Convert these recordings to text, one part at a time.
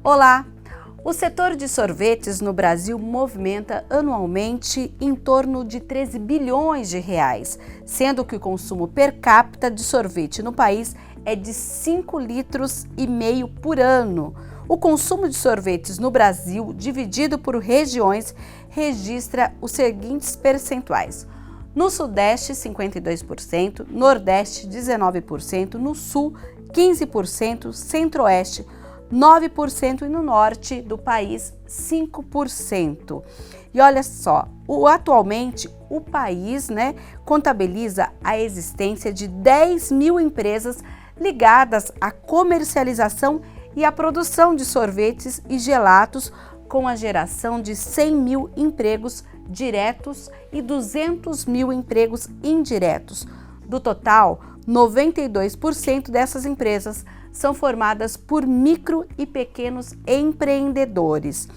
Olá! O setor de sorvetes no Brasil movimenta anualmente em torno de 13 bilhões de reais, sendo que o consumo per capita de sorvete no país é de 5,5 litros por ano. O consumo de sorvetes no Brasil, dividido por regiões, registra os seguintes percentuais. No Sudeste, 52%, Nordeste, 19%, no Sul, 15%, Centro-Oeste, 9% e no norte do país 5%. E olha só, atualmente o país contabiliza a existência de 10 mil empresas ligadas à comercialização e à produção de sorvetes e gelatos, com a geração de 100 mil empregos diretos e 200 mil empregos indiretos. Do total, 92% dessas empresas são formadas por micro e pequenos empreendedores.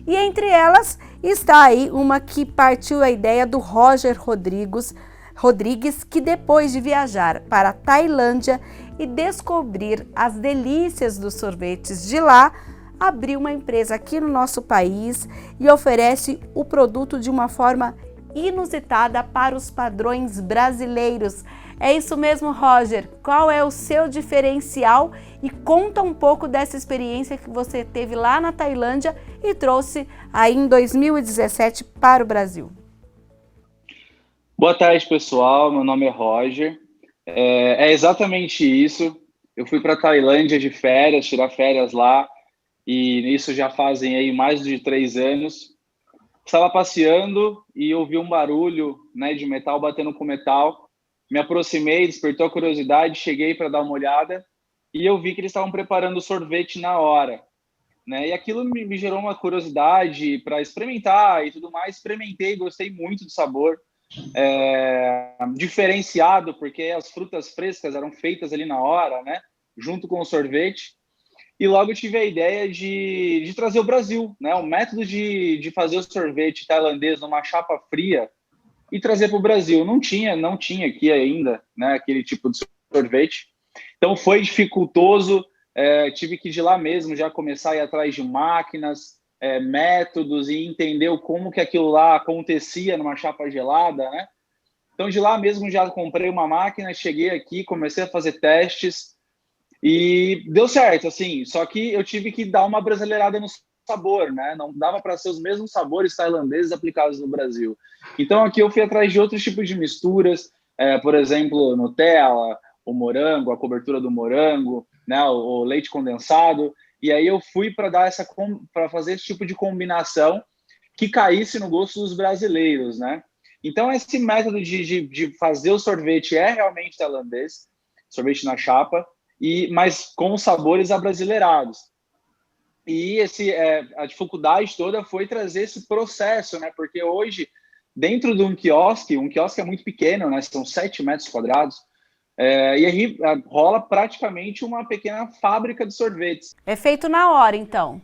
E entre elas está aí uma que partiu a ideia do Roger Rodrigues, que depois de viajar para a Tailândia e descobrir as delícias dos sorvetes de lá, abriu uma empresa aqui no nosso país e oferece o produto de uma forma inusitada para os padrões brasileiros. É isso mesmo, Roger. Qual é o seu diferencial? E conta um pouco dessa experiência que você teve lá na Tailândia e trouxe aí em 2017 para o Brasil. Boa tarde, pessoal. Meu nome é Roger. É exatamente isso. Eu fui para a Tailândia de férias, tirar férias lá, e isso já fazem aí mais de 3 anos. Estava passeando e ouvi um barulho, de metal batendo com metal. Me aproximei, despertou a curiosidade, cheguei para dar uma olhada e eu vi que eles estavam preparando o sorvete na hora, E aquilo me gerou uma curiosidade para experimentar e tudo mais. Experimentei, gostei muito do sabor, diferenciado, porque as frutas frescas eram feitas ali na hora, junto com o sorvete. E logo tive a ideia de trazer o Brasil, o método de fazer o sorvete tailandês numa chapa fria e trazer para o Brasil. Não tinha aqui ainda, aquele tipo de sorvete. Então foi dificultoso, tive que de lá mesmo já começar a ir atrás de máquinas, métodos e entender como que aquilo lá acontecia numa chapa gelada, Então de lá mesmo já comprei uma máquina, cheguei aqui, comecei a fazer testes e deu certo, assim, só que eu tive que dar uma brasileirada no sabor, Não dava para ser os mesmos sabores tailandeses aplicados no Brasil. Então aqui eu fui atrás de outros tipos de misturas, por exemplo, Nutella, o morango, a cobertura do morango, o leite condensado, e aí eu fui para fazer esse tipo de combinação que caísse no gosto dos brasileiros, Então esse método de fazer o sorvete é realmente tailandês, sorvete na chapa, mas com os sabores abrasileirados. E a dificuldade toda foi trazer esse processo, Porque hoje, dentro de um quiosque é muito pequeno, São 7 metros quadrados, e aí rola praticamente uma pequena fábrica de sorvetes. É feito na hora, então?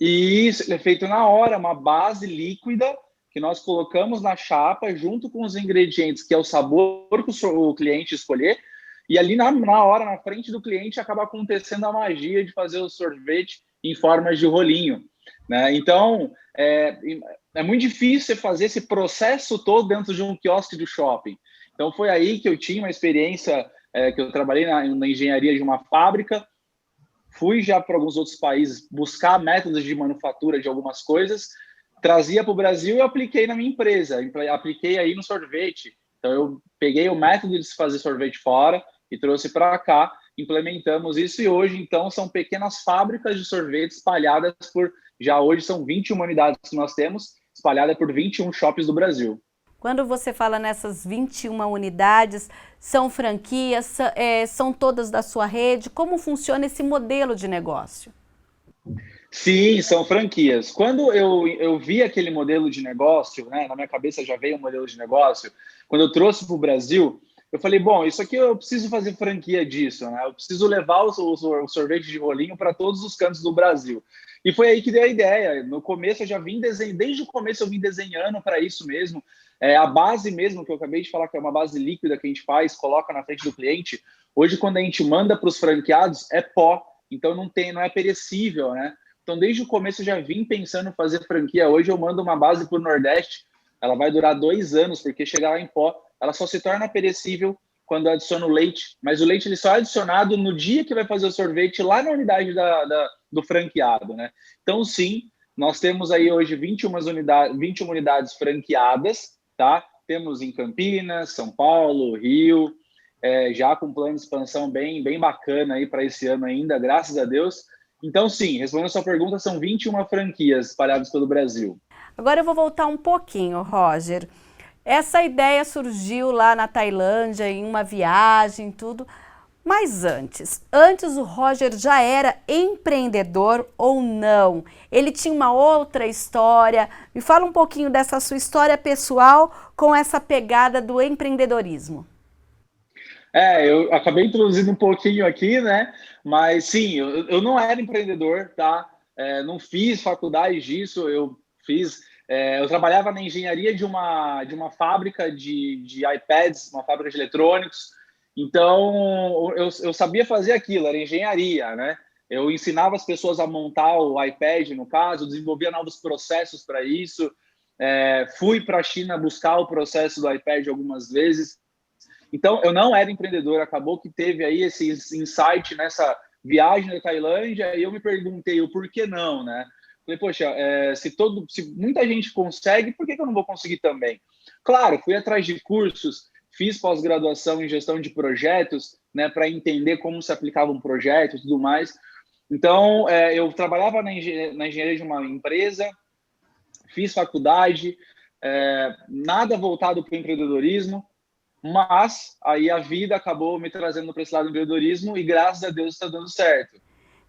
E isso é feito na hora, uma base líquida que nós colocamos na chapa junto com os ingredientes, que é o sabor que o cliente escolher. E ali na hora, na frente do cliente, acaba acontecendo a magia de fazer o sorvete em formas de rolinho, Então, é muito difícil fazer esse processo todo dentro de um quiosque do shopping. Então, foi aí que eu tinha uma experiência, que eu trabalhei na engenharia de uma fábrica, fui já para alguns outros países buscar métodos de manufatura de algumas coisas, trazia para o Brasil e apliquei na minha empresa, apliquei aí no sorvete. Então, eu peguei o método de se fazer sorvete fora e trouxe para cá, implementamos isso e hoje, então, são pequenas fábricas de sorvete espalhadas já hoje são 21 unidades que nós temos, espalhadas por 21 shoppings do Brasil. Quando você fala nessas 21 unidades, são franquias, são todas da sua rede? Como funciona esse modelo de negócio? Sim, são franquias. Quando eu vi aquele modelo de negócio, na minha cabeça já veio um modelo de negócio, quando eu trouxe para o Brasil, eu falei, bom, isso aqui eu preciso fazer franquia disso, Eu preciso levar o sorvete de rolinho para todos os cantos do Brasil. E foi aí que deu a ideia. No começo eu já vim desenhando, desde o começo eu vim desenhando para isso mesmo. A base mesmo, que eu acabei de falar, que é uma base líquida que a gente faz, coloca na frente do cliente. Hoje, quando a gente manda para os franqueados, é pó. então não é perecível, né? Então, desde o começo eu já vim pensando em fazer franquia. Hoje eu mando uma base para o Nordeste, ela vai durar 2 anos, porque chegar lá em pó, ela só se torna perecível quando eu adiciono leite, mas o leite ele só é adicionado no dia que vai fazer o sorvete lá na unidade do franqueado, né? Então, sim, nós temos aí hoje 21 unidades franqueadas, tá? Temos em Campinas, São Paulo, Rio, já com plano de expansão bem bacana aí para esse ano ainda, graças a Deus. Então, sim, respondendo a sua pergunta, são 21 franquias espalhadas pelo Brasil. Agora eu vou voltar um pouquinho, Roger. Essa ideia surgiu lá na Tailândia, em uma viagem, tudo. Mas antes o Roger já era empreendedor ou não? Ele tinha uma outra história. Me fala um pouquinho dessa sua história pessoal com essa pegada do empreendedorismo. Eu acabei introduzindo um pouquinho aqui, né? Mas sim, eu não era empreendedor, tá? Não fiz faculdade disso, eu trabalhava na engenharia de uma fábrica de iPads, uma fábrica de eletrônicos. Então, eu sabia fazer aquilo, era engenharia, né? Eu ensinava as pessoas a montar o iPad, no caso, desenvolvia novos processos para isso. Fui para a China buscar o processo do iPad algumas vezes. Então, eu não era empreendedor, acabou que teve aí esse insight nessa viagem da Tailândia, e eu me perguntei o porquê não, né? Falei, poxa, se muita gente consegue, por que eu não vou conseguir também? Claro, fui atrás de cursos, fiz pós-graduação em gestão de projetos, né, para entender como se aplicava um projeto e tudo mais. Então, eu trabalhava na engenharia de uma empresa, fiz faculdade, nada voltado para o empreendedorismo, mas aí a vida acabou me trazendo para esse lado do empreendedorismo e graças a Deus está dando certo.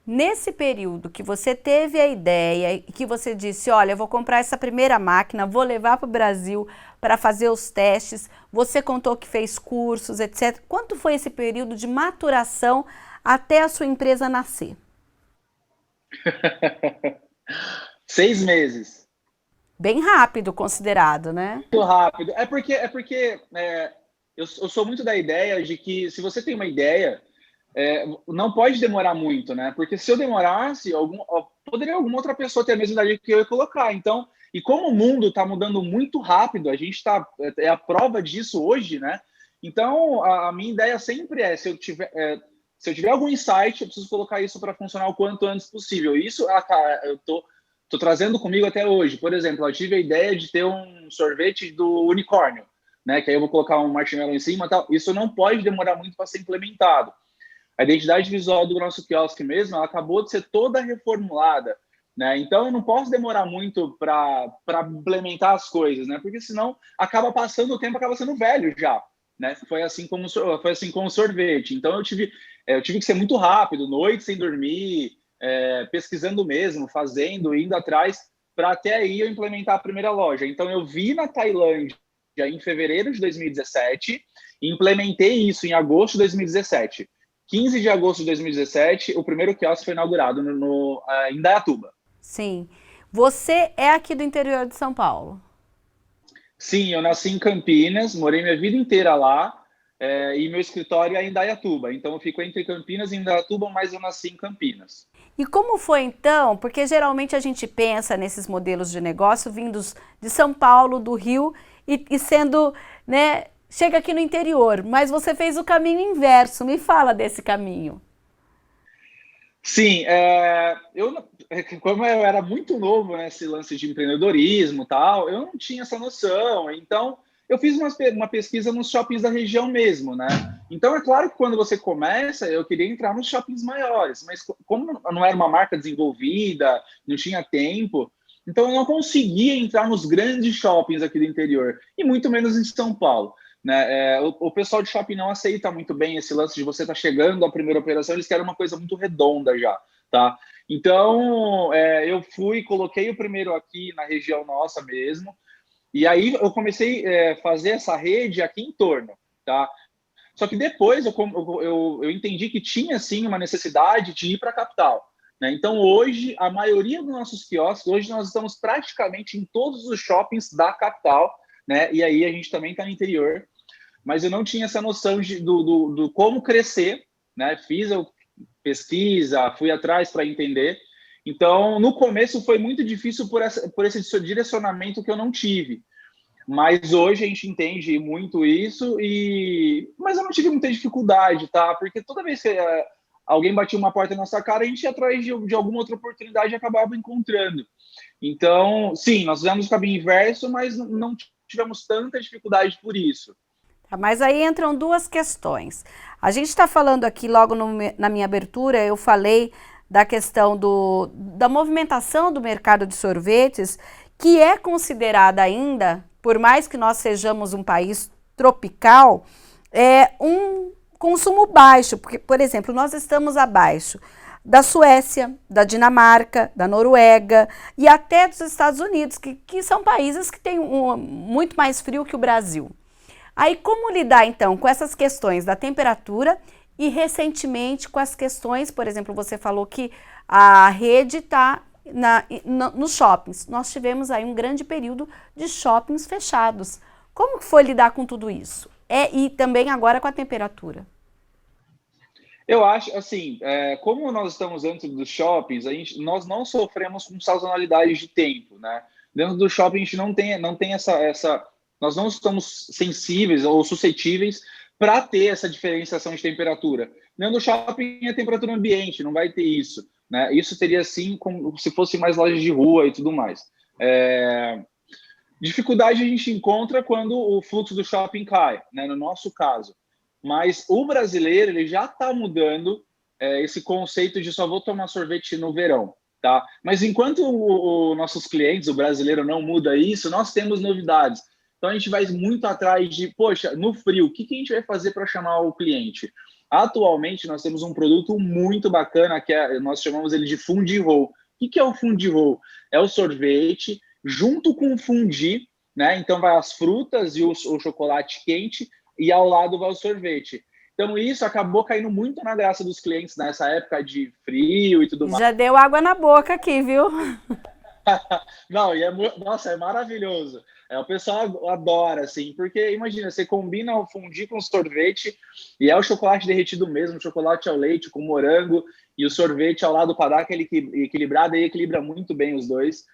Nesse período que você teve a ideia e que você disse, olha, eu vou comprar essa primeira máquina, vou levar para o Brasil para fazer os testes, você contou que fez cursos, etc. Quanto foi esse período de maturação até a sua empresa nascer? 6 meses. Bem rápido, considerado, né? Muito rápido. Eu sou muito da ideia de que se você tem uma ideia, não pode demorar muito, né? Porque se eu demorasse, poderia alguma outra pessoa ter a mesma idade que eu ia colocar. Então, e como o mundo está mudando muito rápido, a gente é a prova disso hoje, né? Então, a minha ideia sempre se eu tiver algum insight, eu preciso colocar isso para funcionar o quanto antes possível. Isso, eu tô trazendo comigo até hoje. Por exemplo, eu tive a ideia de ter um sorvete do unicórnio, né? Que aí eu vou colocar um marshmallow em cima, tal. Isso não pode demorar muito para ser implementado. A identidade visual do nosso quiosque mesmo, ela acabou de ser toda reformulada, né? Então eu não posso demorar muito para implementar as coisas, né? Porque senão acaba passando o tempo, acaba sendo velho já, né? Foi assim com o sorvete. Então eu tive que ser muito rápido, noite sem dormir, pesquisando mesmo, fazendo, indo atrás, para até aí eu implementar a primeira loja. Então eu vi na Tailândia em fevereiro de 2017 e implementei isso em agosto de 2017. 15 de agosto de 2017, o primeiro quiosque foi inaugurado em Indaiatuba. Sim. Você é aqui do interior de São Paulo? Sim, eu nasci em Campinas, morei minha vida inteira lá, e meu escritório é em Indaiatuba. Então, eu fico entre Campinas e Indaiatuba, mas eu nasci em Campinas. E como foi então? Porque geralmente a gente pensa nesses modelos de negócio vindos de São Paulo, do Rio, e sendo, né, chega aqui no interior, mas você fez o caminho inverso. Me fala desse caminho. Sim, como eu era muito novo nesse lance de empreendedorismo e tal, eu não tinha essa noção. Então, eu fiz uma pesquisa nos shoppings da região mesmo, né? Então, é claro que quando você começa, eu queria entrar nos shoppings maiores, mas como não era uma marca desenvolvida, não tinha tempo, então eu não conseguia entrar nos grandes shoppings aqui do interior, e muito menos em São Paulo. Né? O pessoal de shopping não aceita muito bem esse lance de você estar chegando à primeira operação, eles querem uma coisa muito redonda já, tá? Então, eu coloquei o primeiro aqui na região nossa mesmo, e aí eu comecei a fazer essa rede aqui em torno, tá? Só que depois eu entendi que tinha, sim, uma necessidade de ir para a capital, né? Então, hoje, a maioria dos nossos quiosques, hoje nós estamos praticamente em todos os shoppings da capital, né? E aí a gente também está no interior, mas eu não tinha essa noção do como crescer, né? pesquisa, fui atrás para entender. Então, no começo foi muito difícil por esse direcionamento que eu não tive. Mas hoje a gente entende muito isso, mas eu não tive muita dificuldade, tá? Porque toda vez que alguém batia uma porta na nossa cara, a gente ia atrás de alguma outra oportunidade e acabava encontrando. Então, sim, nós fizemos o caminho inverso, mas não tivemos tanta dificuldade por isso. Mas aí entram duas questões. A gente está falando aqui, logo na minha abertura, eu falei da questão da movimentação do mercado de sorvetes, que é considerada ainda, por mais que nós sejamos um país tropical, um consumo baixo, porque, por exemplo, nós estamos abaixo da Suécia, da Dinamarca, da Noruega e até dos Estados Unidos, que são países que têm muito mais frio que o Brasil. Aí, como lidar, então, com essas questões da temperatura e, recentemente, com as questões, por exemplo, você falou que a rede está nos shoppings. Nós tivemos aí um grande período de shoppings fechados. Como que foi lidar com tudo isso? E também agora com a temperatura? Eu acho, assim, como nós estamos dentro dos shoppings, nós não sofremos com sazonalidade de tempo, né? Dentro do shopping a gente não tem essa nós não estamos sensíveis ou suscetíveis para ter essa diferenciação de temperatura. Dentro do shopping é temperatura ambiente, não vai ter isso, né? Isso seria assim como se fosse mais lojas de rua e tudo mais. Dificuldade a gente encontra quando o fluxo do shopping cai, né? No nosso caso. Mas o brasileiro ele já está mudando esse conceito de só vou tomar sorvete no verão, tá? Mas enquanto os nossos clientes, o brasileiro não muda isso, nós temos novidades. Então a gente vai muito atrás de, poxa, no frio, o que a gente vai fazer para chamar o cliente? Atualmente nós temos um produto muito bacana que nós chamamos ele de fondue roll. O que é o fondue roll? É o sorvete junto com o fondue, né? Então vai as frutas e o chocolate quente e ao lado vai o sorvete. Então isso acabou caindo muito na graça dos clientes nessa época de frio e tudo mais. Já deu água na boca aqui, viu? Não, nossa, é maravilhoso. O pessoal adora, assim, porque imagina, você combina o fondue com sorvete e é o chocolate derretido mesmo, o chocolate ao leite com morango e o sorvete ao lado para dar aquele equilibrado, e equilibra muito bem os dois.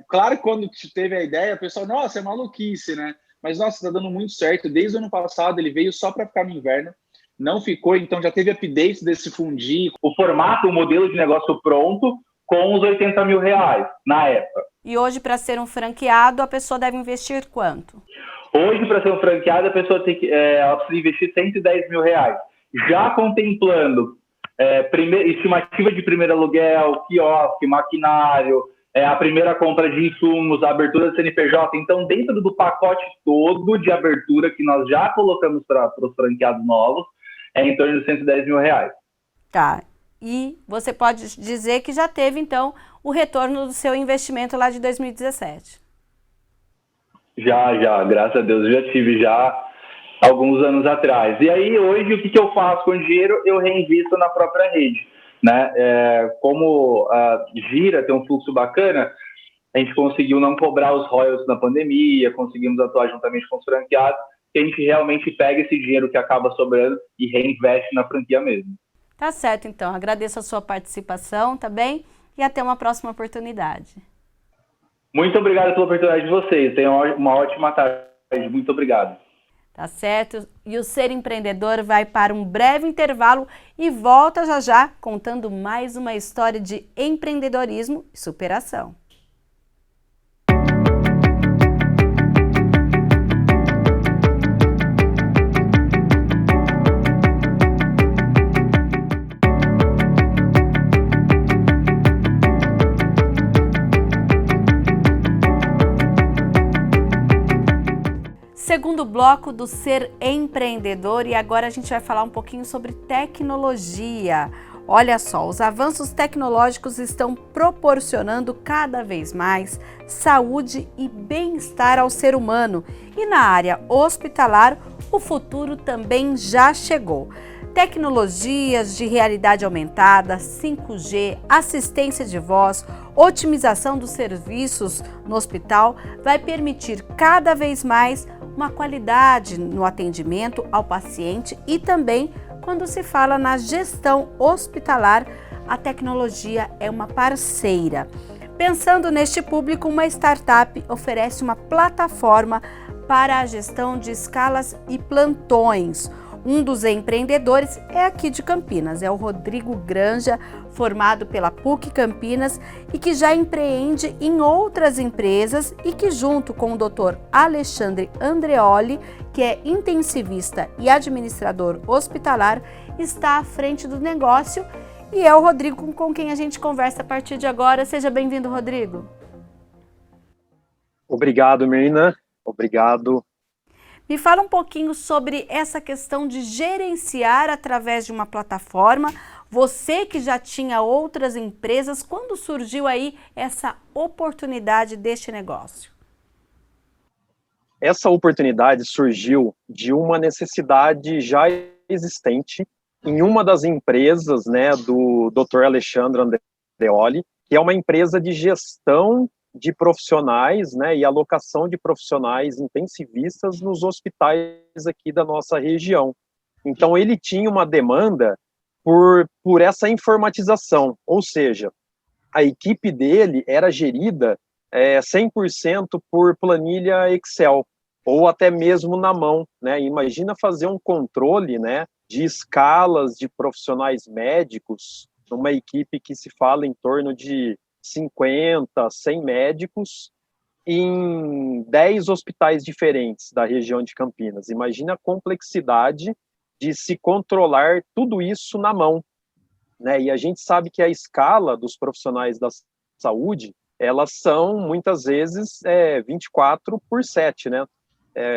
Claro que quando teve a ideia, o pessoal, nossa, é maluquice, né? Mas, nossa, está dando muito certo. Desde o ano passado ele veio só para ficar no inverno, não ficou, então já teve updates desse fondue. O formato, o modelo de negócio pronto, com os R$80 mil na época. E hoje, para ser um franqueado, a pessoa deve investir quanto? Hoje, para ser um franqueado, a pessoa ela precisa investir R$110 mil. Já contemplando estimativa de primeiro aluguel, quiosque, maquinário, a primeira compra de insumos, a abertura do CNPJ. Então, dentro do pacote todo de abertura que nós já colocamos para os franqueados novos, é em torno de R$110 mil. Tá. E você pode dizer que já teve, então, o retorno do seu investimento lá de 2017. Já, graças a Deus, eu já tive já alguns anos atrás. E aí, hoje, o que eu faço com o dinheiro? Eu reinvisto na própria rede, né? Como a Gira tem um fluxo bacana, a gente conseguiu não cobrar os royalties na pandemia, conseguimos atuar juntamente com os franqueados, que a gente realmente pega esse dinheiro que acaba sobrando e reinveste na franquia mesmo. Tá certo, então. Agradeço a sua participação, tá bem? E até uma próxima oportunidade. Muito obrigado pela oportunidade de vocês. Tenham uma ótima tarde. Muito obrigado. Tá certo? E o Ser Empreendedor vai para um breve intervalo e volta já já contando mais uma história de empreendedorismo e superação. Segundo bloco do Ser Empreendedor, e agora a gente vai falar um pouquinho sobre tecnologia. Olha só, os avanços tecnológicos estão proporcionando cada vez mais saúde e bem-estar ao ser humano. E na área hospitalar, o futuro também já chegou. Tecnologias de realidade aumentada, 5G, assistência de voz, otimização dos serviços no hospital vai permitir cada vez mais uma qualidade no atendimento ao paciente e também quando se fala na gestão hospitalar, a tecnologia é uma parceira. Pensando neste público, uma startup oferece uma plataforma para a gestão de escalas e plantões. Um dos empreendedores é aqui de Campinas, é o Rodrigo Granja, formado pela PUC Campinas e que já empreende em outras empresas e que, junto com o Dr. Alexandre Andreoli, que é intensivista e administrador hospitalar, está à frente do negócio, e é o Rodrigo com quem a gente conversa a partir de agora. Seja bem-vindo, Rodrigo. Obrigado, Mirna. Obrigado. Me fala um pouquinho sobre essa questão de gerenciar através de uma plataforma. Você que já tinha outras empresas, quando surgiu aí essa oportunidade deste negócio? Essa oportunidade surgiu de uma necessidade já existente em uma das empresas, né, do Dr. Alexandre Andreoli, que é uma empresa de gestão de profissionais, né, e alocação de profissionais intensivistas nos hospitais aqui da nossa região. Então, ele tinha uma demanda por essa informatização, ou seja, a equipe dele era gerida 100% por planilha Excel, ou até mesmo na mão, né? Imagina fazer um controle, né, de escalas de profissionais médicos, numa equipe que se fala em torno de 50, 100 médicos em 10 hospitais diferentes da região de Campinas. Imagina a complexidade de se controlar tudo isso na mão, né? E a gente sabe que a escala dos profissionais da saúde, elas são muitas vezes 24/7, né?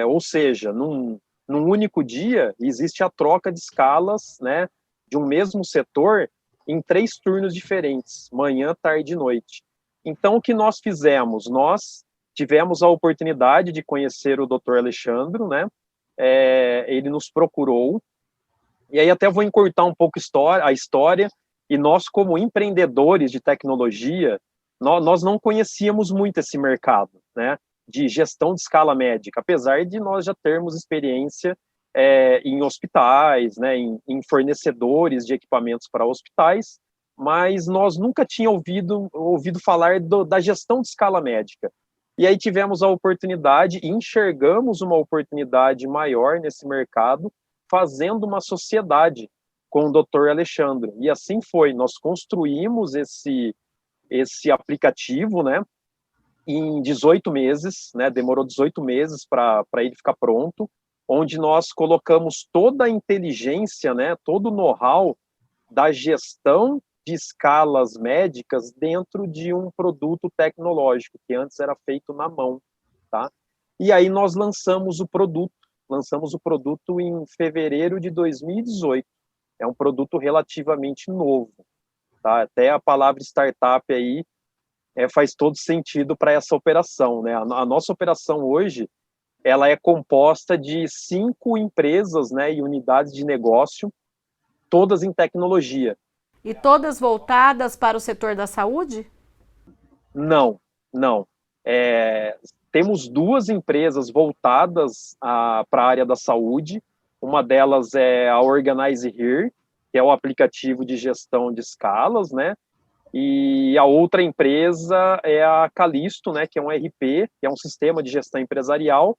Ou seja, num único dia existe a troca de escalas, né, de um mesmo setor em 3 turnos diferentes, manhã, tarde e noite. Então, o que nós fizemos? Nós tivemos a oportunidade de conhecer o Dr. Alexandre, né? Ele nos procurou, e aí até vou encurtar um pouco a história, e nós, como empreendedores de tecnologia, nós não conhecíamos muito esse mercado, né, de gestão de escala médica, apesar de nós já termos experiência em hospitais, né, em fornecedores de equipamentos para hospitais, mas nós nunca tínhamos ouvido falar da gestão de escala médica. E aí tivemos a oportunidade, e enxergamos uma oportunidade maior nesse mercado, fazendo uma sociedade com o Dr. Alexandre. E assim foi, nós construímos esse aplicativo, né, em 18 meses, né, demorou 18 meses para ele ficar pronto, onde nós colocamos toda a inteligência, né, todo o know-how da gestão de escalas médicas dentro de um produto tecnológico, que antes era feito na mão, tá? E aí nós lançamos o produto em fevereiro de 2018. É um produto relativamente novo, tá? Até a palavra startup aí faz todo sentido para essa operação, né? A nossa operação hoje, ela é composta de 5 empresas, né, e unidades de negócio, todas em tecnologia. E todas voltadas para o setor da saúde? Não. Temos 2 empresas voltadas para a área da saúde. Uma delas é a Organize Here, que é o aplicativo de gestão de escalas, né? E a outra empresa é a Calisto, né, que é um RP, que é um sistema de gestão empresarial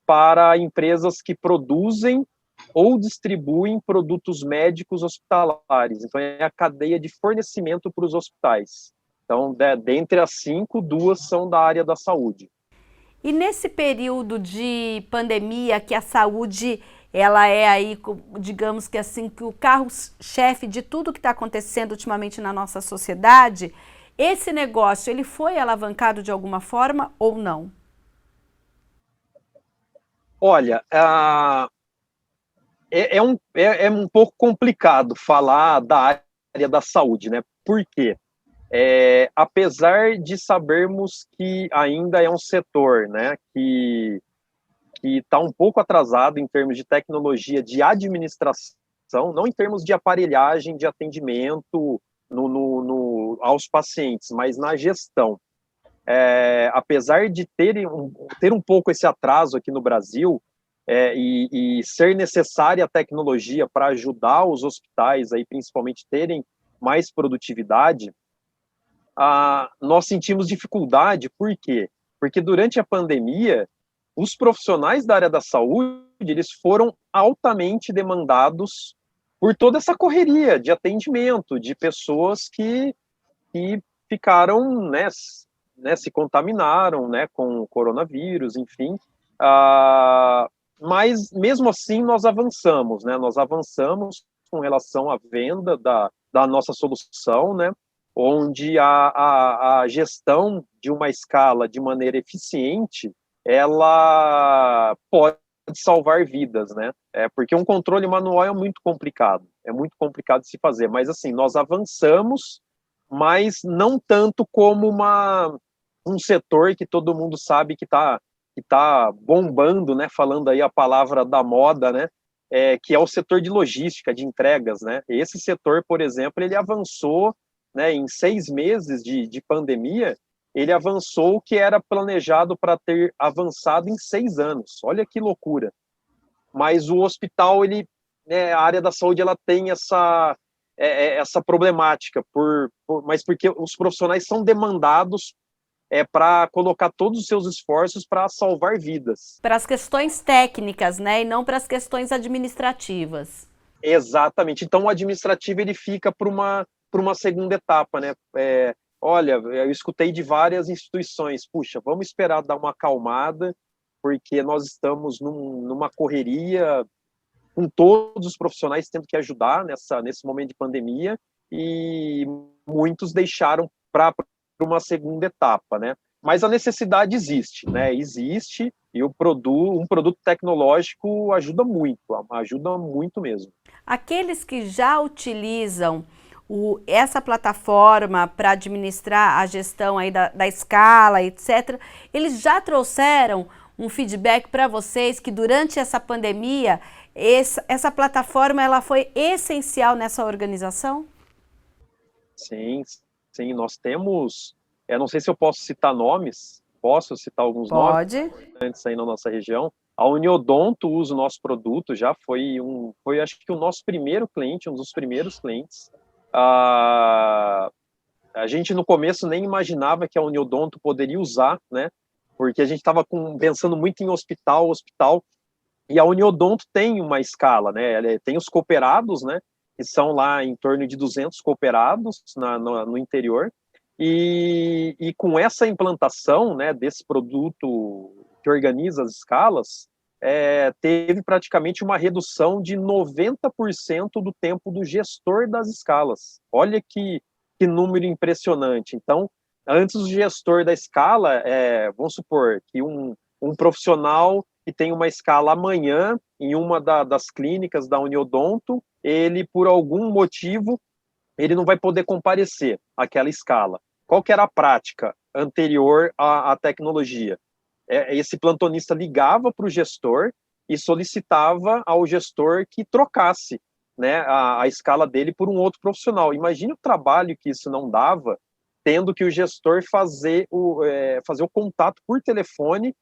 para empresas que produzem ou distribuem produtos médicos hospitalares. Então, é a cadeia de fornecimento para os hospitais. Então, dentre as 5, 2 são da área da saúde. E nesse período de pandemia, que a saúde, ela é aí, digamos que assim, que o carro-chefe de tudo que está acontecendo ultimamente na nossa sociedade, esse negócio, ele foi alavancado de alguma forma ou não? Olha, é um pouco complicado falar da área da saúde, né? Por quê? Apesar de sabermos que ainda é um setor, né, que está um pouco atrasado em termos de tecnologia de administração, não em termos de aparelhagem de atendimento aos pacientes, mas na gestão. Apesar de ter um pouco esse atraso aqui no Brasil, e ser necessária a tecnologia para ajudar os hospitais, aí, principalmente, terem mais produtividade, nós sentimos dificuldade. Por quê? Porque durante a pandemia, os profissionais da área da saúde, eles foram altamente demandados por toda essa correria de atendimento, de pessoas que ficaram, né, se contaminaram, né, com o coronavírus, enfim. Mas, mesmo assim, nós avançamos, né? Nós avançamos com relação à venda da nossa solução, né? Onde a gestão de uma escala de maneira eficiente, ela pode salvar vidas, né? Porque um controle manual é muito complicado de se fazer, mas assim, nós avançamos, mas não tanto como um setor que todo mundo sabe que tá bombando, né? Falando aí a palavra da moda, né? Que é o setor de logística, de entregas, né? Esse setor, por exemplo, ele avançou, né, em 6 meses de pandemia, ele avançou o que era planejado para ter avançado em 6 anos. Olha que loucura. Mas o hospital, né, a área da saúde, ela tem essa problemática, mas porque os profissionais são demandados para colocar todos os seus esforços para salvar vidas. Para as questões técnicas, né, e não para as questões administrativas. Exatamente. Então, o administrativo ele fica para uma segunda etapa, né? Olha, eu escutei de várias instituições, puxa, vamos esperar dar uma acalmada, porque nós estamos numa correria com todos os profissionais tendo que ajudar nesse momento de pandemia, e muitos deixaram para uma segunda etapa, né? Mas a necessidade existe, né? Existe, e um produto tecnológico ajuda muito mesmo. Aqueles que já utilizam essa plataforma para administrar a gestão aí da escala, etc., eles já trouxeram um feedback para vocês que durante essa pandemia, essa plataforma ela foi essencial nessa organização? Sim, nós temos, não sei se eu posso citar nomes, posso citar alguns Pode. nomes importantes aí na nossa região. A Uniodonto usa o nosso produto, já foi acho que o nosso primeiro cliente, um dos primeiros clientes. A gente no começo nem imaginava que a Uniodonto poderia usar, né? Porque a gente estava pensando muito em hospital, e a Uniodonto tem uma escala, né? Ela tem os cooperados, né? Que são lá em torno de 200 cooperados no interior, e com essa implantação, né, desse produto que organiza as escalas, teve praticamente uma redução de 90% do tempo do gestor das escalas. Olha que número impressionante. Então, antes o gestor da escala, vamos supor que um profissional que tem uma escala amanhã em uma das clínicas da Uniodonto, ele, por algum motivo, ele não vai poder comparecer àquela escala. Qual que era a prática anterior à tecnologia? Esse plantonista ligava para o gestor e solicitava ao gestor que trocasse, né, a escala dele por um outro profissional. Imagine o trabalho que isso não dava, tendo que o gestor fazer o contato por telefone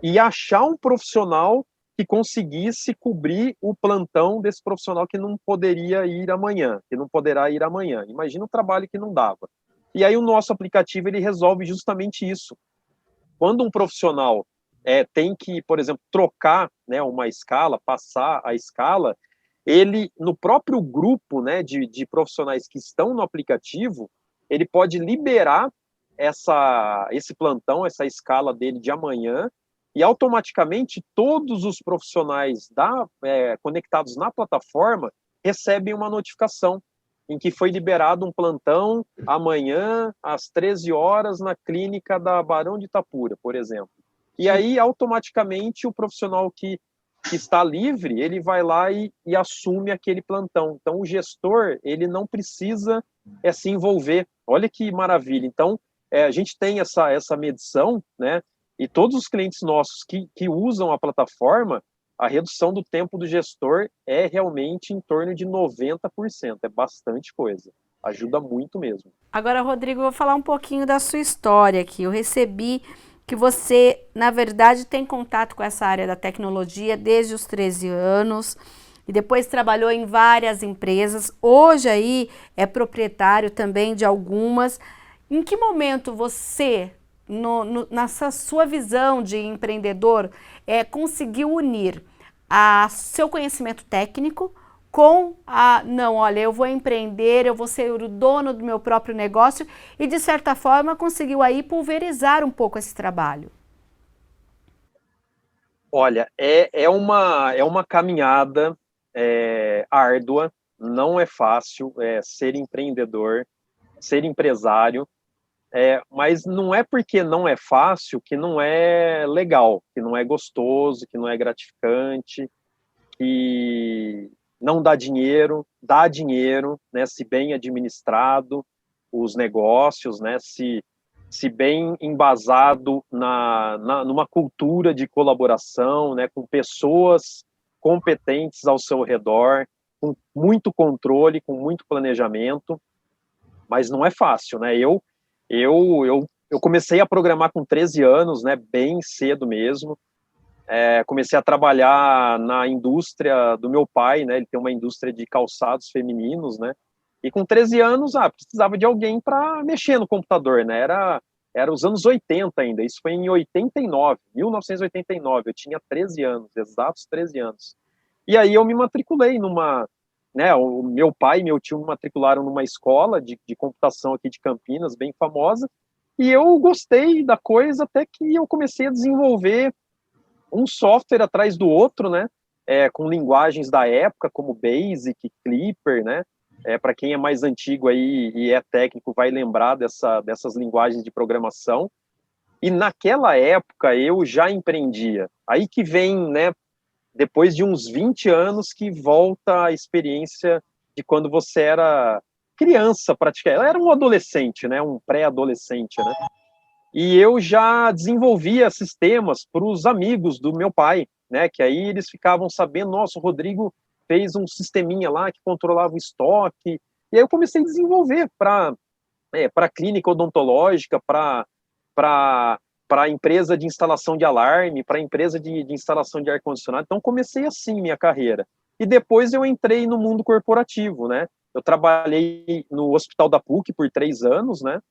e achar um profissional que conseguisse cobrir o plantão desse profissional que não poderia ir amanhã, que não poderá ir amanhã. Imagina o trabalho que não dava. E aí o nosso aplicativo ele resolve justamente isso. Quando um profissional tem que, por exemplo, trocar, né, uma escala, passar a escala, ele, no próprio grupo, né, de profissionais que estão no aplicativo, ele pode liberar esse plantão, essa escala dele de amanhã, e automaticamente todos os profissionais conectados na plataforma recebem uma notificação em que foi liberado um plantão amanhã às 13 horas na clínica da Barão de Itapura, por exemplo. E aí, automaticamente, o profissional que está livre, ele vai lá e assume aquele plantão. Então, o gestor, ele não precisa se envolver. Olha que maravilha. Então, a gente tem essa medição, né? E todos os clientes nossos que usam a plataforma, a redução do tempo do gestor é realmente em torno de 90%. É bastante coisa. Ajuda muito mesmo. Agora, Rodrigo, eu vou falar um pouquinho da sua história aqui. Eu recebi que você, na verdade, tem contato com essa área da tecnologia desde os 13 anos e depois trabalhou em várias empresas. Hoje aí é proprietário também de algumas. Em que momento você, nessa sua visão de empreendedor, conseguiu unir seu conhecimento técnico com não, olha, eu vou empreender, eu vou ser o dono do meu próprio negócio e, de certa forma, conseguiu aí pulverizar um pouco esse trabalho? Olha, é uma caminhada árdua, não é fácil ser empreendedor, ser empresário, mas não é porque não é fácil que não é legal, que não é gostoso, que não é gratificante, que não dá dinheiro, né, se bem administrado os negócios, né, se bem embasado numa cultura de colaboração, né, com pessoas competentes ao seu redor, com muito controle, com muito planejamento, mas não é fácil, né? Eu comecei a programar com 13 anos, né, bem cedo mesmo. Comecei a trabalhar na indústria do meu pai, né? Ele tem uma indústria de calçados femininos, né? E com 13 anos, precisava de alguém para mexer no computador, né? Era os anos 80 ainda, isso foi em 89, 1989, eu tinha 13 anos, exatos 13 anos. E aí eu me matriculei né, o meu pai e meu tio me matricularam numa escola de computação aqui de Campinas, bem famosa, e eu gostei da coisa até que eu comecei a desenvolver um software atrás do outro, né, com linguagens da época, como Basic, Clipper, né, para quem é mais antigo aí e é técnico vai lembrar dessas linguagens de programação. E naquela época eu já empreendia. Aí que vem, né, depois de uns 20 anos que volta a experiência de quando você era criança, praticamente. Era um adolescente, né, um pré-adolescente, né? E eu já desenvolvia sistemas para os amigos do meu pai, né, que aí eles ficavam sabendo, nossa, o Rodrigo fez um sisteminha lá que controlava o estoque. E aí eu comecei a desenvolver para clínica odontológica, para empresa de instalação de alarme, para empresa de instalação de ar-condicionado. Então, comecei assim minha carreira. E depois eu entrei no mundo corporativo, né? Eu trabalhei no Hospital da PUC por 3 anos, né?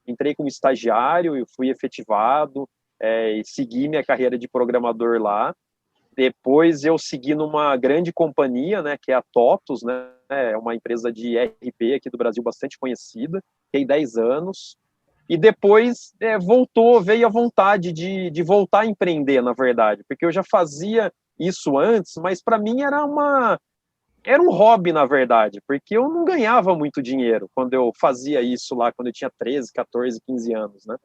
Entrei como estagiário, eu fui efetivado, e segui minha carreira de programador lá. Depois eu segui numa grande companhia, né, que é a TOTUS, né, é uma empresa de ERP aqui do Brasil bastante conhecida, tem 10 anos. E depois veio a vontade de voltar a empreender, na verdade, porque eu já fazia isso antes, mas para mim era um hobby, na verdade, porque eu não ganhava muito dinheiro quando eu fazia isso lá, quando eu tinha 13, 14, 15 anos, né?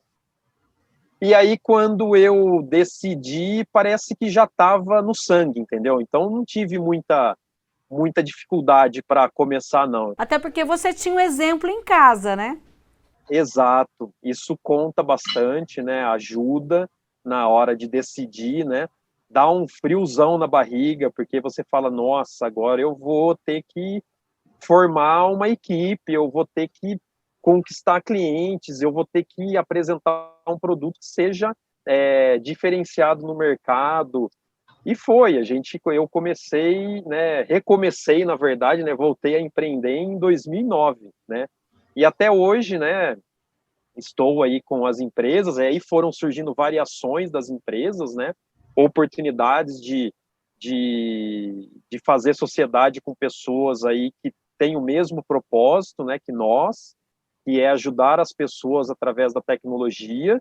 E aí, quando eu decidi, parece que já estava no sangue, entendeu? Então, não tive muita dificuldade para começar, não. Até porque você tinha um exemplo em casa, né? Exato. Isso conta bastante, né? Ajuda na hora de decidir, né? Dá um friozão na barriga, porque você fala, nossa, agora eu vou ter que formar uma equipe, eu vou ter que conquistar clientes, eu vou ter que apresentar um produto que seja diferenciado no mercado. E eu comecei, né, recomecei, na verdade, né, voltei a empreender em 2009, né, e até hoje, né, estou aí com as empresas, aí foram surgindo variações das empresas, né, oportunidades de fazer sociedade com pessoas aí que têm o mesmo propósito, né, que nós, que é ajudar as pessoas através da tecnologia.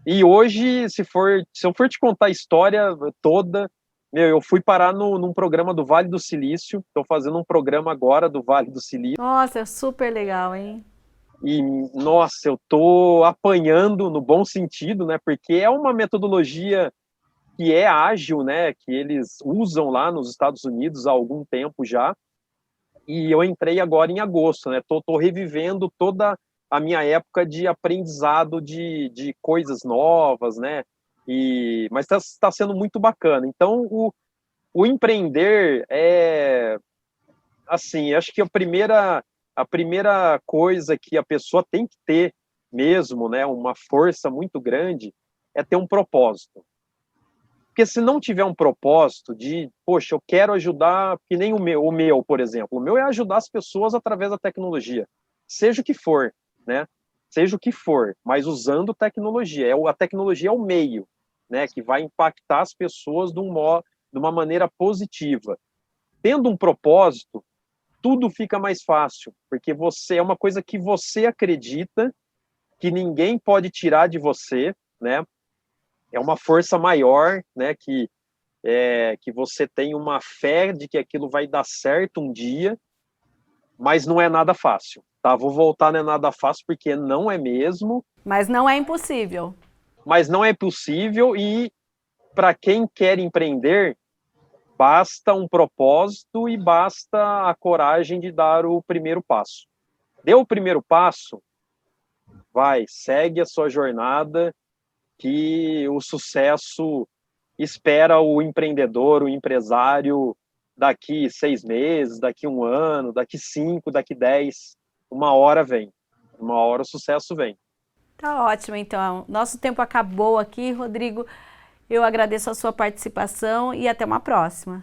E hoje, se eu for te contar a história toda, eu fui parar num programa do Vale do Silício, estou fazendo um programa agora do Vale do Silício. Nossa, é super legal, hein? E, nossa, eu estou apanhando no bom sentido, né, porque é uma metodologia que é ágil, né, que eles usam lá nos Estados Unidos há algum tempo já, e eu entrei agora em agosto, né? Tô revivendo toda a minha época de aprendizado de coisas novas, né? Mas está sendo muito bacana. Então, o empreender assim, acho que a primeira coisa que a pessoa tem que ter mesmo, né? Uma força muito grande é ter um propósito. Porque se não tiver um propósito de, poxa, eu quero ajudar, que nem o meu, por exemplo. O meu é ajudar as pessoas através da tecnologia. Seja o que for, né? Seja o que for, mas usando tecnologia. A tecnologia é o meio, né? Que vai impactar as pessoas de uma maneira positiva. Tendo um propósito, tudo fica mais fácil, porque é uma coisa que você acredita, que ninguém pode tirar de você, né? É uma força maior, né? Que você tem uma fé de que aquilo vai dar certo um dia, mas não é nada fácil, tá? Vou voltar, não é nada fácil, porque não é mesmo. Mas não é impossível. Mas não é possível, e para quem quer empreender, basta um propósito e basta a coragem de dar o primeiro passo. Deu o primeiro passo, segue a sua jornada, que o sucesso espera o empreendedor, o empresário, daqui 6 meses, daqui 1 ano, daqui 5, daqui 10. Uma hora vem. Uma hora o sucesso vem. Tá ótimo, então. Nosso tempo acabou aqui, Rodrigo. Eu agradeço a sua participação e até uma próxima.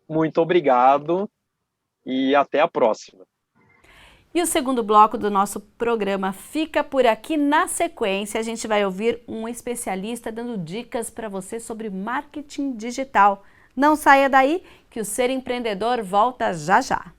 Muito obrigado e até a próxima. E o segundo bloco do nosso programa fica por aqui. Na sequência, a gente vai ouvir um especialista dando dicas para você sobre marketing digital. Não saia daí, que o Ser Empreendedor volta já já.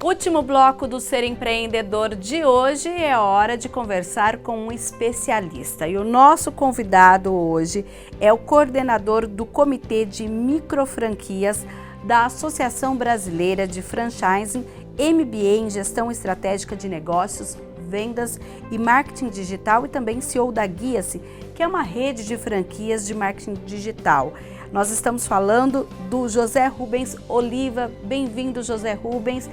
Último bloco do Ser Empreendedor de hoje, é hora de conversar com um especialista. E o nosso convidado hoje é o coordenador do Comitê de Microfranquias da Associação Brasileira de Franchising, MBA em Gestão Estratégica de Negócios, Vendas e Marketing Digital, e também CEO da Guia-se, que é uma rede de franquias de marketing digital. Nós estamos falando do José Rubens Oliva. Bem-vindo, José Rubens.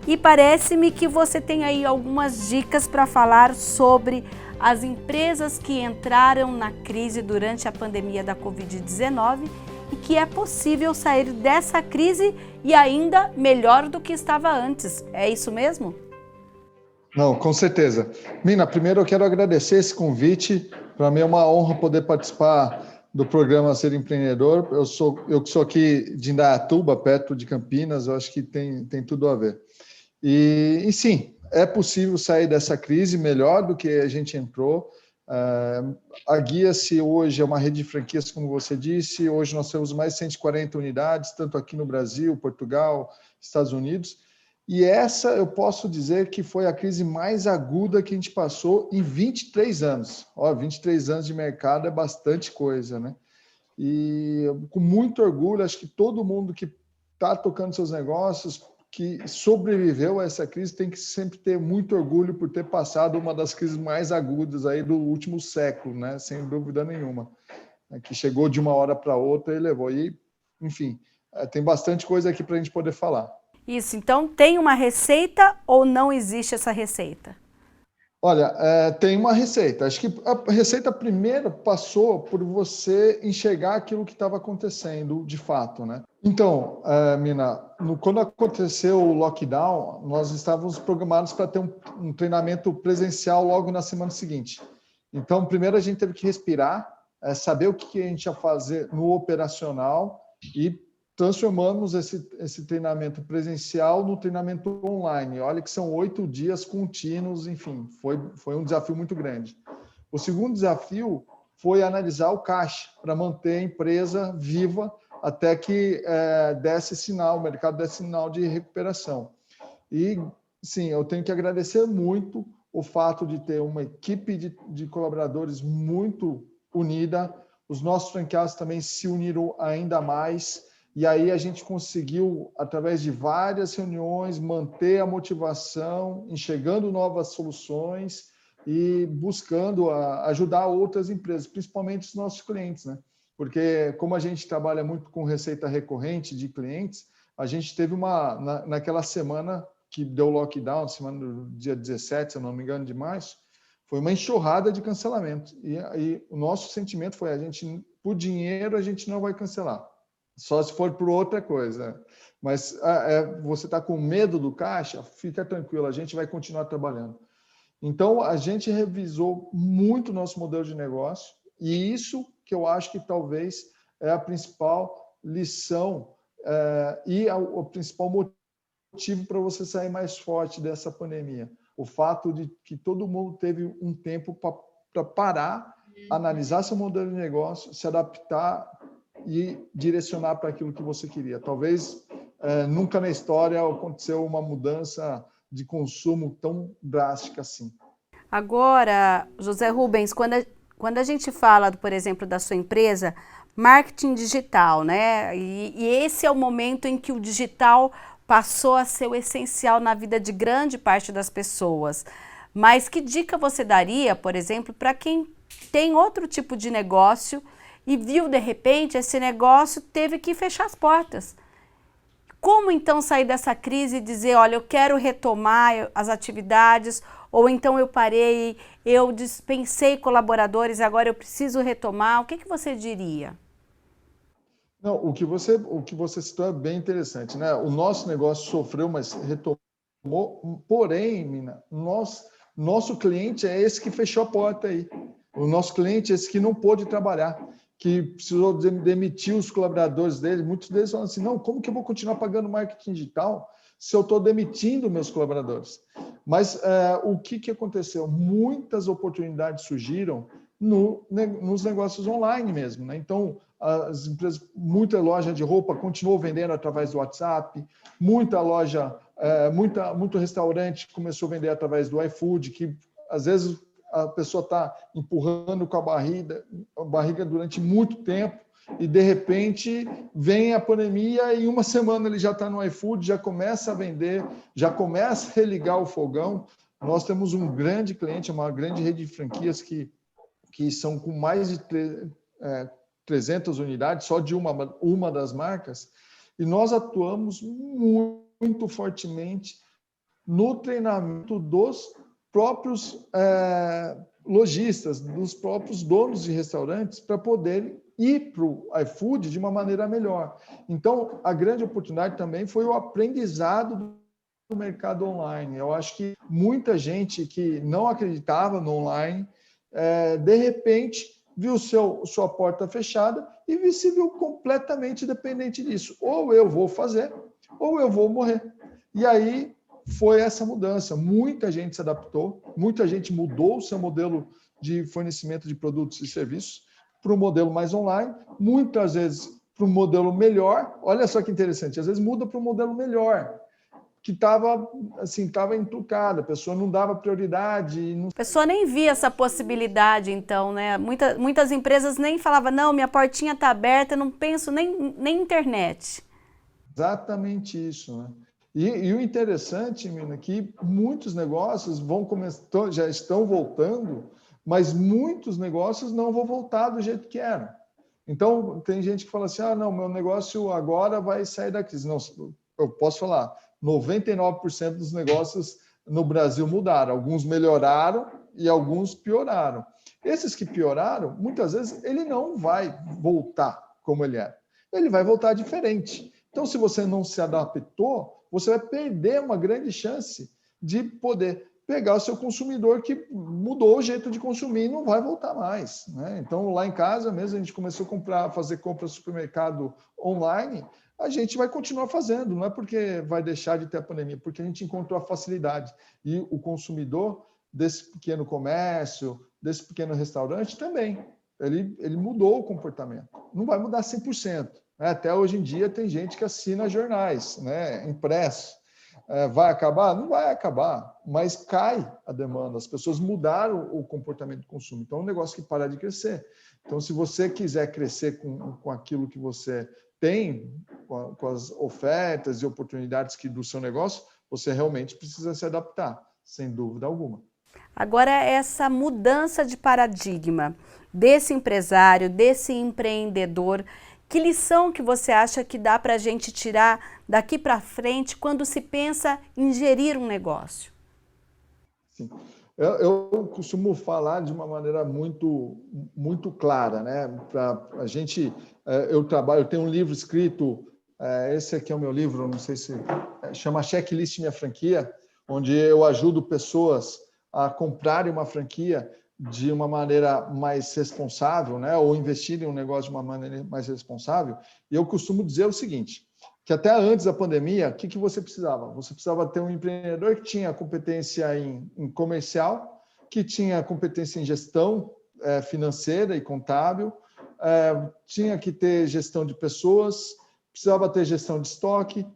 E parece-me que você tem aí algumas dicas para falar sobre as empresas que entraram na crise durante a pandemia da Covid-19 e que é possível sair dessa crise e ainda melhor do que estava antes. É isso mesmo? Não, com certeza. Mina, primeiro eu quero agradecer esse convite. Para mim é uma honra poder participar do programa Ser Empreendedor. Eu que sou aqui de Indaiatuba, perto de Campinas, eu acho que tem tudo a ver. E sim, é possível sair dessa crise melhor do que a gente entrou. A Guia-se hoje é uma rede de franquias, como você disse. Hoje nós temos mais de 140 unidades, tanto aqui no Brasil, Portugal, Estados Unidos. E essa eu posso dizer que foi a crise mais aguda que a gente passou em 23 anos. 23 anos de mercado é bastante coisa, né? E com muito orgulho, acho que todo mundo que está tocando seus negócios, que sobreviveu a essa crise, tem que sempre ter muito orgulho por ter passado uma das crises mais agudas aí do último século, né? Sem dúvida nenhuma. Que chegou de uma hora para outra e levou. E, enfim, tem bastante coisa aqui para a gente poder falar. Isso, então tem uma receita ou não existe essa receita? Olha, tem uma receita. Acho que a receita primeiro passou por você enxergar aquilo que estava acontecendo de fato, né? Então, Mina, quando aconteceu o lockdown, nós estávamos programados para ter um treinamento presencial logo na semana seguinte. Então, primeiro a gente teve que respirar, saber o que a gente ia fazer no operacional e transformamos esse treinamento presencial no treinamento online. Olha que são 8 dias contínuos, enfim, foi um desafio muito grande. O segundo desafio foi analisar o caixa para manter a empresa viva até que o mercado desse sinal de recuperação. E, sim, eu tenho que agradecer muito o fato de ter uma equipe de colaboradores muito unida. Os nossos franqueados também se uniram ainda mais. E aí a gente conseguiu, através de várias reuniões, manter a motivação, enxergando novas soluções e buscando ajudar outras empresas, principalmente os nossos clientes, né? Porque como a gente trabalha muito com receita recorrente de clientes, a gente teve naquela semana que deu lockdown, semana do dia 17, se eu não me engano, de março, Foi uma enxurrada de cancelamento. E o nosso sentimento foi, por dinheiro, a gente não vai cancelar. Só se for por outra coisa. Mas você está com medo do caixa? Fica tranquilo, a gente vai continuar trabalhando. Então, a gente revisou muito o nosso modelo de negócio, e isso que eu acho que talvez é a principal lição e o principal motivo para você sair mais forte dessa pandemia. O fato de que todo mundo teve um tempo para parar, analisar seu modelo de negócio, se adaptar e direcionar para aquilo que você queria. Talvez nunca na história aconteceu uma mudança de consumo tão drástica assim. Agora, José Rubens, quando a gente fala, por exemplo, da sua empresa, marketing digital, né? E esse é o momento em que o digital passou a ser o essencial na vida de grande parte das pessoas. Mas que dica você daria, por exemplo, para quem tem outro tipo de negócio e viu, de repente, esse negócio teve que fechar as portas? Como então sair dessa crise e dizer, olha, eu quero retomar as atividades, ou então eu parei, eu dispensei colaboradores, agora eu preciso retomar? O que você diria? Não, o que você citou é bem interessante, né? O nosso negócio sofreu, mas retomou, porém, Mina, nosso cliente é esse que fechou a porta aí. O nosso cliente é esse que não pôde trabalhar, que precisou demitir os colaboradores dele. Muitos deles falam assim, não, como que eu vou continuar pagando marketing digital se eu estou demitindo meus colaboradores? Mas o que aconteceu? Muitas oportunidades surgiram nos negócios online mesmo, né? Então, as empresas, muita loja de roupa continuou vendendo através do WhatsApp, muita loja, muito restaurante começou a vender através do iFood, que às vezes a pessoa está empurrando com a barriga durante muito tempo e, de repente, vem a pandemia e uma semana ele já está no iFood, já começa a vender, já começa a religar o fogão. Nós temos um grande cliente, uma grande rede de franquias que são com mais de 300 unidades, só de uma das marcas, e nós atuamos muito fortemente no treinamento dos próprios lojistas, dos próprios donos de restaurantes, para poderem ir para o iFood de uma maneira melhor. Então, a grande oportunidade também foi o aprendizado do mercado online. Eu acho que muita gente que não acreditava no online, de repente, viu sua porta fechada e se viu completamente dependente disso. Ou eu vou fazer, ou eu vou morrer. E aí foi essa mudança. Muita gente se adaptou, muita gente mudou o seu modelo de fornecimento de produtos e serviços para um modelo mais online, muitas vezes para um modelo melhor. Olha só que interessante, às vezes muda para um modelo melhor, que estava entucada, a pessoa não dava prioridade. A pessoa nem via essa possibilidade, então, né? Muitas empresas nem falavam, não, minha portinha está aberta, não penso nem internet. Exatamente isso, né? E o interessante, Mina, é que muitos negócios já estão voltando, mas muitos negócios não vão voltar do jeito que eram. Então, tem gente que fala assim, não, meu negócio agora vai sair da crise. Não, eu posso falar, 99% dos negócios no Brasil mudaram. Alguns melhoraram e alguns pioraram. Esses que pioraram, muitas vezes, ele não vai voltar como ele era. Ele vai voltar diferente. Então, se você não se adaptou, você vai perder uma grande chance de poder pegar o seu consumidor que mudou o jeito de consumir e não vai voltar mais, né? Então, lá em casa mesmo, a gente começou a fazer compra no supermercado online, a gente vai continuar fazendo, não é porque vai deixar de ter a pandemia, porque a gente encontrou a facilidade. E o consumidor desse pequeno comércio, desse pequeno restaurante também, ele mudou o comportamento. Não vai mudar 100%. Até hoje em dia tem gente que assina jornais, né, impressos. Vai acabar? Não vai acabar, mas cai a demanda. As pessoas mudaram o comportamento do consumo. Então, é um negócio que para de crescer. Então, se você quiser crescer com aquilo que você tem, com as ofertas e oportunidades do seu negócio, você realmente precisa se adaptar, sem dúvida alguma. Agora, essa mudança de paradigma desse empresário, desse empreendedor, que lição que você acha que dá para a gente tirar daqui para frente quando se pensa em gerir um negócio? Sim. Eu costumo falar de uma maneira muito clara, né? Para a gente, eu tenho um livro escrito, esse aqui é o meu livro, não sei se chama Checklist Minha Franquia, onde eu ajudo pessoas a comprarem uma franquia de uma maneira mais responsável, né? Ou investir em um negócio de uma maneira mais responsável. E eu costumo dizer o seguinte, que até antes da pandemia, o que você precisava? Você precisava ter um empreendedor que tinha competência em comercial, que tinha competência em gestão financeira e contábil, tinha que ter gestão de pessoas, precisava ter gestão de estoque,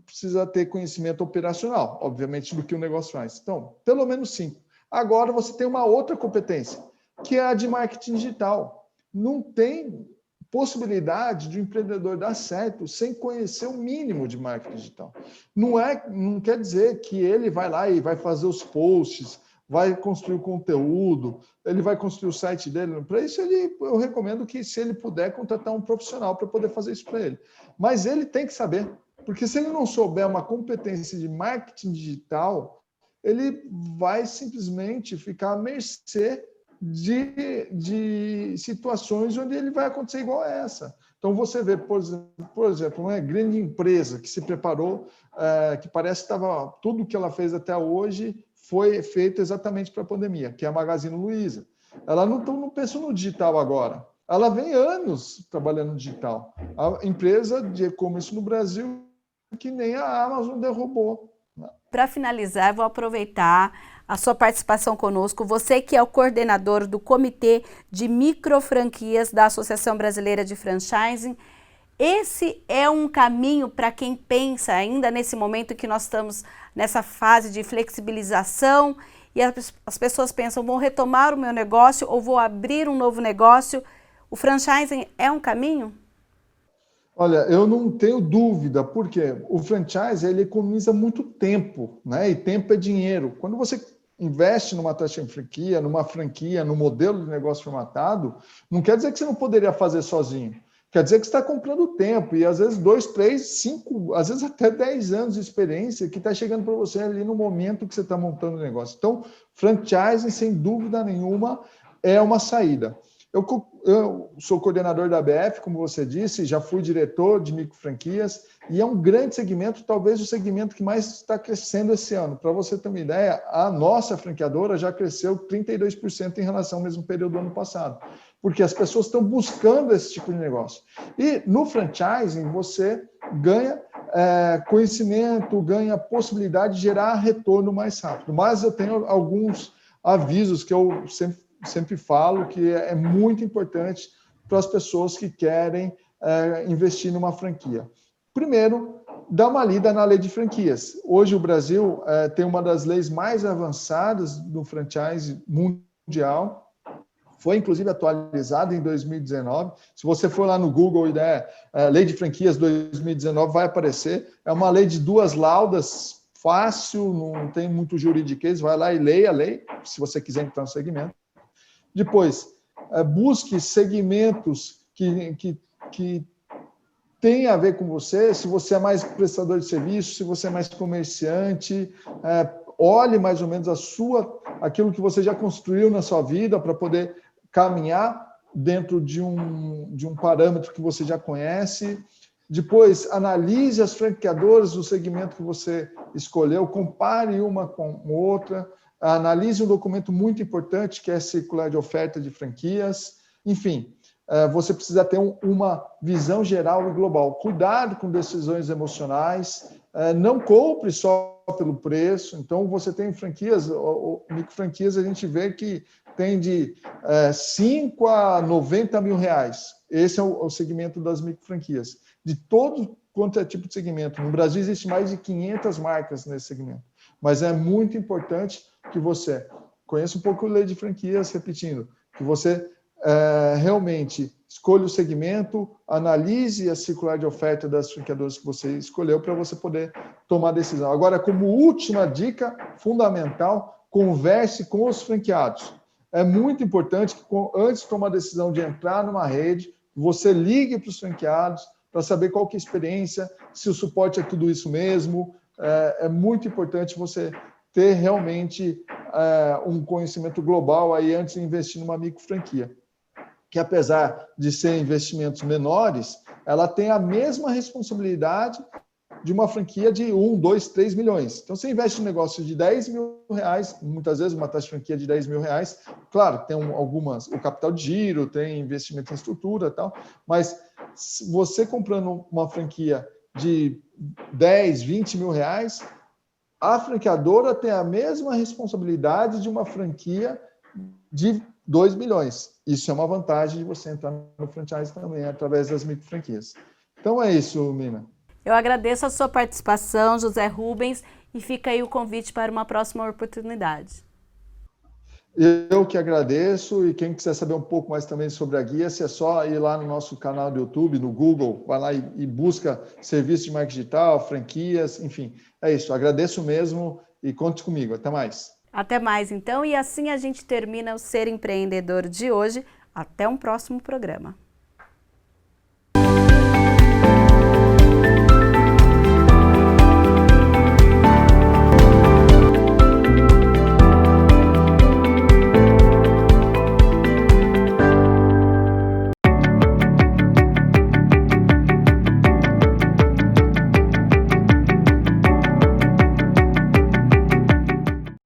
precisa ter conhecimento operacional, obviamente, do que o negócio faz. Então, pelo menos 5. Agora você tem uma outra competência, que é a de marketing digital. Não tem possibilidade de um empreendedor dar certo sem conhecer o mínimo de marketing digital. Não quer dizer que ele vai lá e vai fazer os posts, vai construir o conteúdo, ele vai construir o site dele. Para isso, eu recomendo que, se ele puder, contratar um profissional para poder fazer isso para ele. Mas ele tem que saber, porque se ele não souber uma competência de marketing digital, ele vai simplesmente ficar à mercê de situações onde ele vai acontecer igual a essa. Então, você vê, por exemplo, uma grande empresa que se preparou, que parece que tudo que ela fez até hoje foi feito exatamente para a pandemia, que é a Magazine Luiza. Ela não pensou no digital agora. Ela vem anos trabalhando no digital. A empresa de e-commerce no Brasil, que nem a Amazon derrubou. Para finalizar, vou aproveitar a sua participação conosco. Você que é o coordenador do Comitê de Microfranquias da Associação Brasileira de Franchising. Esse é um caminho para quem pensa, ainda nesse momento que nós estamos nessa fase de flexibilização e as pessoas pensam, vou retomar o meu negócio ou vou abrir um novo negócio. O franchising é um caminho? Olha, eu não tenho dúvida, porque o franchise ele economiza muito tempo, né? E tempo é dinheiro. Quando você investe numa taxa de franquia, numa franquia, no modelo de negócio formatado, não quer dizer que você não poderia fazer sozinho. Quer dizer que você está comprando tempo, e às vezes 2, 3, 5, às vezes até 10 anos de experiência que está chegando para você ali no momento que você está montando o negócio. Então, franchising, sem dúvida nenhuma, é uma saída. Eu sou coordenador da ABF, como você disse, já fui diretor de microfranquias, e é um grande segmento, talvez o segmento que mais está crescendo esse ano. Para você ter uma ideia, a nossa franqueadora já cresceu 32% em relação ao mesmo período do ano passado, porque as pessoas estão buscando esse tipo de negócio. E no franchising, você ganha conhecimento, ganha possibilidade de gerar retorno mais rápido. Mas eu tenho alguns avisos que eu sempre falo que é muito importante para as pessoas que querem investir numa franquia. Primeiro, dá uma lida na lei de franquias. Hoje o Brasil tem uma das leis mais avançadas do franchise mundial. Foi, inclusive, atualizada em 2019. Se você for lá no Google e der Lei de Franquias 2019, vai aparecer. É uma lei de 2 laudas, fácil, não tem muito juridiquês. Vai lá e leia a lei, se você quiser entrar no segmento. Depois, busque segmentos que tem a ver com você, se você é mais prestador de serviço, se você é mais comerciante, olhe mais ou menos aquilo que você já construiu na sua vida para poder caminhar dentro de um parâmetro que você já conhece. Depois, analise as franqueadoras do segmento que você escolheu, compare uma com outra, analise um documento muito importante que é a circular de oferta de franquias. Enfim, você precisa ter uma visão geral e global. Cuidado com decisões emocionais, não compre só pelo preço. Então, você tem franquias, microfranquias, a gente vê que tem de 5 a 90 mil reais. Esse é o segmento das microfranquias. De todo quanto é tipo de segmento. No Brasil, existe mais de 500 marcas nesse segmento. Mas é muito importante que você conheça um pouco a lei de franquias, repetindo, que você realmente escolha o segmento, analise a circular de oferta das franqueadoras que você escolheu para você poder tomar decisão. Agora, como última dica fundamental, converse com os franqueados. É muito importante que, antes de tomar a decisão de entrar numa rede, você ligue para os franqueados para saber qual que é a experiência, se o suporte é tudo isso mesmo. É muito importante você ter realmente um conhecimento global aí antes de investir numa micro franquia, que apesar de ser investimentos menores, ela tem a mesma responsabilidade de uma franquia de 1, 2, 3 milhões. Então, você investe um negócio de 10 mil reais, muitas vezes uma taxa de franquia de 10 mil reais, claro, tem o capital de giro, tem investimento em estrutura e tal, mas você comprando uma franquia de 10, 20 mil reais, a franqueadora tem a mesma responsabilidade de uma franquia de 2 milhões. Isso é uma vantagem de você entrar no franchise também, através das micro franquias. Então é isso, Mina. Eu agradeço a sua participação, José Rubens, e fica aí o convite para uma próxima oportunidade. Eu que agradeço, e quem quiser saber um pouco mais também sobre a Guia-se, é só ir lá no nosso canal do YouTube, no Google, vai lá e busca serviço de marketing digital, franquias, enfim. É isso, agradeço mesmo e conte comigo. Até mais. Até mais, então, e assim a gente termina o Ser Empreendedor de hoje. Até um próximo programa.